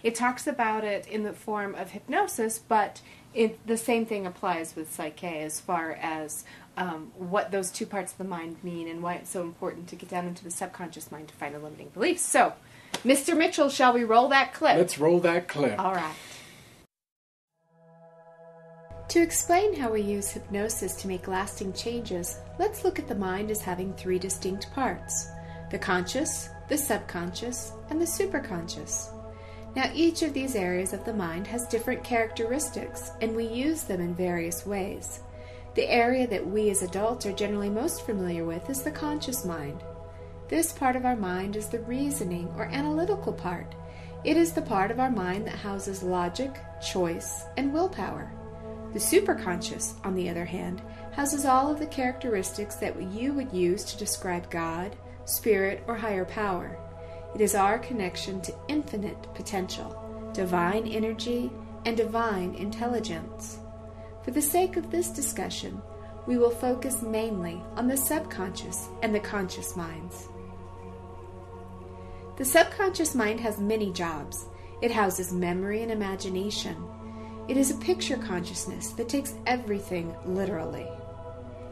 It talks about it in the form of hypnosis, but the same thing applies with Psyche as far as what those two parts of the mind mean and why it's so important to get down into the subconscious mind to find a limiting belief. So, Mr. Mitchell, shall we roll that clip? Let's roll that clip. All right. To explain how we use hypnosis to make lasting changes, let's look at the mind as having three distinct parts: the conscious, the subconscious, and the superconscious. Now, each of these areas of the mind has different characteristics, and we use them in various ways. The area that we as adults are generally most familiar with is the conscious mind. This part of our mind is the reasoning or analytical part. It is the part of our mind that houses logic, choice, and willpower. The superconscious, on the other hand, houses all of the characteristics that you would use to describe God, spirit, or higher power. It is our connection to infinite potential, divine energy, and divine intelligence. For the sake of this discussion, we will focus mainly on the subconscious and the conscious minds. The subconscious mind has many jobs. It houses memory and imagination. It is a picture consciousness that takes everything literally.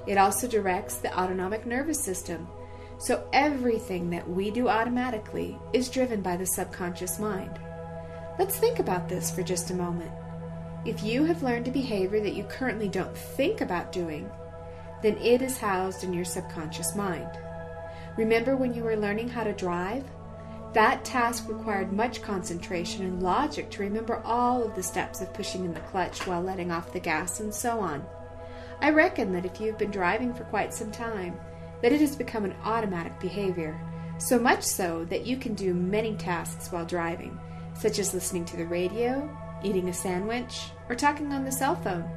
It also directs the autonomic nervous system, so everything that we do automatically is driven by the subconscious mind. Let's think about this for just a moment. If you have learned a behavior that you currently don't think about doing, then it is housed in your subconscious mind. Remember when you were learning how to drive? That task required much concentration and logic to remember all of the steps of pushing in the clutch while letting off the gas and so on. I reckon that if you've been driving for quite some time, that it has become an automatic behavior, so much so that you can do many tasks while driving, such as listening to the radio, eating a sandwich, or talking on the cell phone.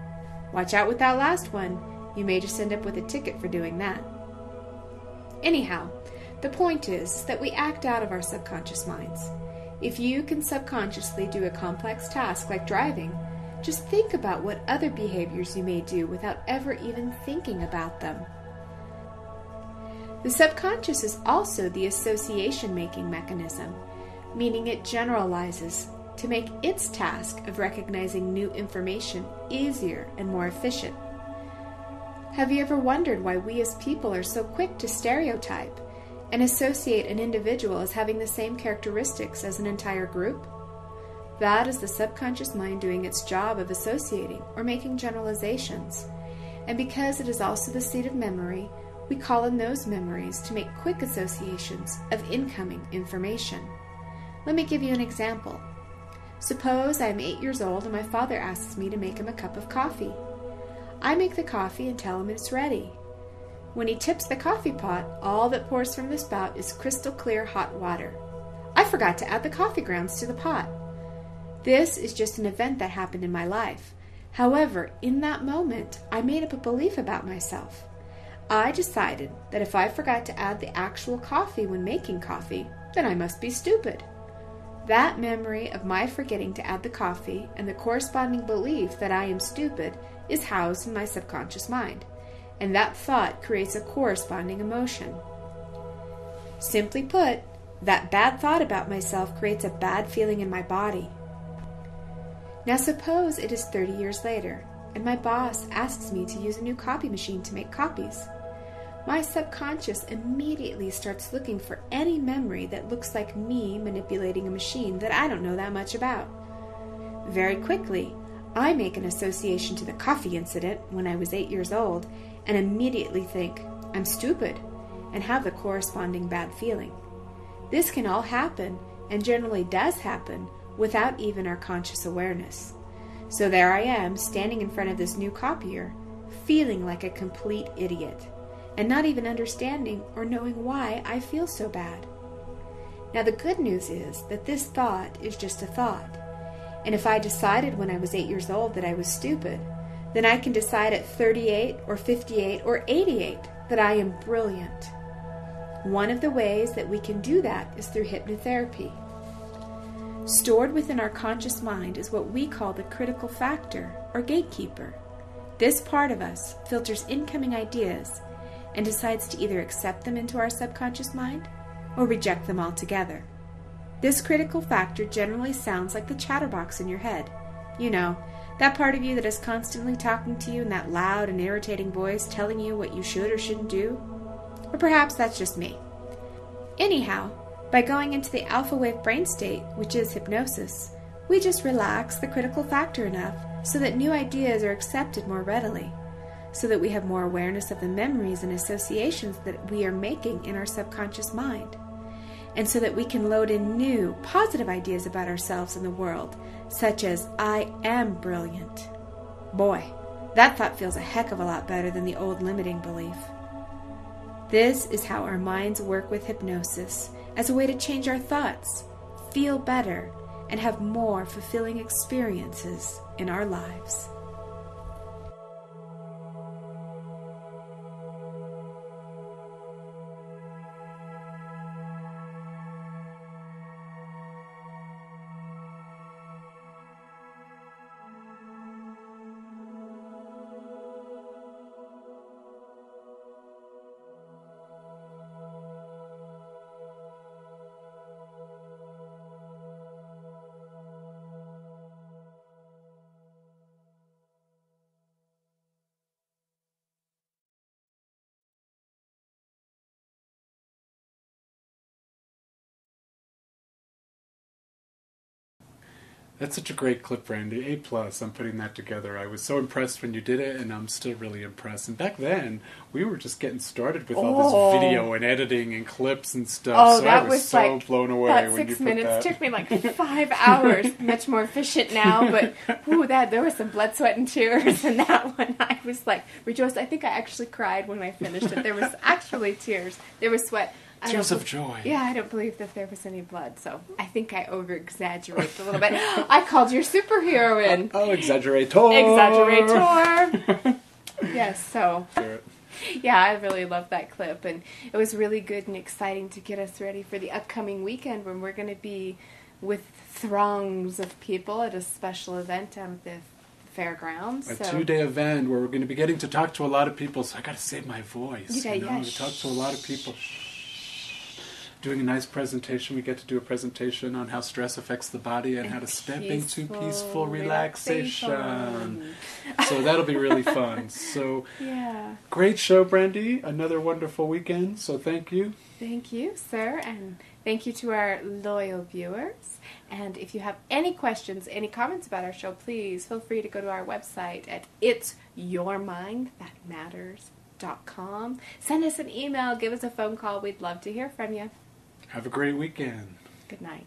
Watch out with that last one. You may just end up with a ticket for doing that. Anyhow, the point is that we act out of our subconscious minds. If you can subconsciously do a complex task like driving, just think about what other behaviors you may do without ever even thinking about them. The subconscious is also the association-making mechanism, meaning it generalizes to make its task of recognizing new information easier and more efficient. Have you ever wondered why we as people are so quick to stereotype and associate an individual as having the same characteristics as an entire group? That is the subconscious mind doing its job of associating or making generalizations. And because it is also the seat of memory, we call in those memories to make quick associations of incoming information. Let me give you an example. Suppose I am 8 years old and my father asks me to make him a cup of coffee. I make the coffee and tell him it's ready. When he tips the coffee pot, all that pours from the spout is crystal clear hot water. I forgot to add the coffee grounds to the pot. This is just an event that happened in my life. However, in that moment, I made up a belief about myself. I decided that if I forgot to add the actual coffee when making coffee, then I must be stupid. That memory of my forgetting to add the coffee and the corresponding belief that I am stupid is housed in my subconscious mind, and that thought creates a corresponding emotion. Simply put, that bad thought about myself creates a bad feeling in my body. Now suppose it is 30 years later, and my boss asks me to use a new copy machine to make copies. My subconscious immediately starts looking for any memory that looks like me manipulating a machine that I don't know that much about. Very quickly, I make an association to the coffee incident when I was 8 years old and immediately think, I'm stupid, and have the corresponding bad feeling. This can all happen, and generally does happen, without even our conscious awareness. So there I am, standing in front of this new copier, feeling like a complete idiot, and not even understanding or knowing why I feel so bad. Now the good news is that this thought is just a thought, and if I decided when I was 8 years old that I was stupid, then I can decide at 38 or 58 or 88 that I am brilliant. One of the ways that we can do that is through hypnotherapy. Stored within our conscious mind is what we call the critical factor, or gatekeeper. This part of us filters incoming ideas and decides to either accept them into our subconscious mind or reject them altogether. This critical factor generally sounds like the chatterbox in your head. You know, that part of you that is constantly talking to you in that loud and irritating voice telling you what you should or shouldn't do. Or perhaps that's just me. Anyhow, by going into the alpha wave brain state, which is hypnosis, we just relax the critical factor enough so that new ideas are accepted more readily, so that we have more awareness of the memories and associations that we are making in our subconscious mind, and so that we can load in new, positive ideas about ourselves and the world, such as, I am brilliant. Boy, that thought feels a heck of a lot better than the old limiting belief. This is how our minds work with hypnosis, as a way to change our thoughts, feel better, and have more fulfilling experiences in our lives. That's such a great clip, Randy. A+. I'm putting that together. I was so impressed when you did it, and I'm still really impressed. And back then, we were just getting started with all this video and editing and clips and stuff. So I was so blown away when you put that. 6 minutes took me like 5 hours. Much more efficient now, but there was some blood, sweat, and tears in that one. I was like rejoiced. I think I actually cried when I finished it. There was actually tears. There was sweat. Tears of joy. Yeah, I don't believe that there was any blood, so I think I over-exaggerate a little bit. I called you superheroine. Oh, exaggerator. Exaggerator. Yes, so. Yeah, I really loved that clip, and it was really good and exciting to get us ready for the upcoming weekend when we're going to be with throngs of people at a special event down at the fairgrounds. A 2-day event where we're going to be getting to talk to a lot of people, so I got to save my voice. To talk to a lot of people. Doing a nice presentation. We get to do a presentation on how stress affects the body and how to step into peaceful relaxation. So that'll be really fun. So great show, Brandy. Another wonderful weekend. So thank you. Thank you, sir. And thank you to our loyal viewers. And if you have any questions, any comments about our show, please feel free to go to our website at itsyourmindthatmatters.com. Send us an email. Give us a phone call. We'd love to hear from you. Have a great weekend. Good night.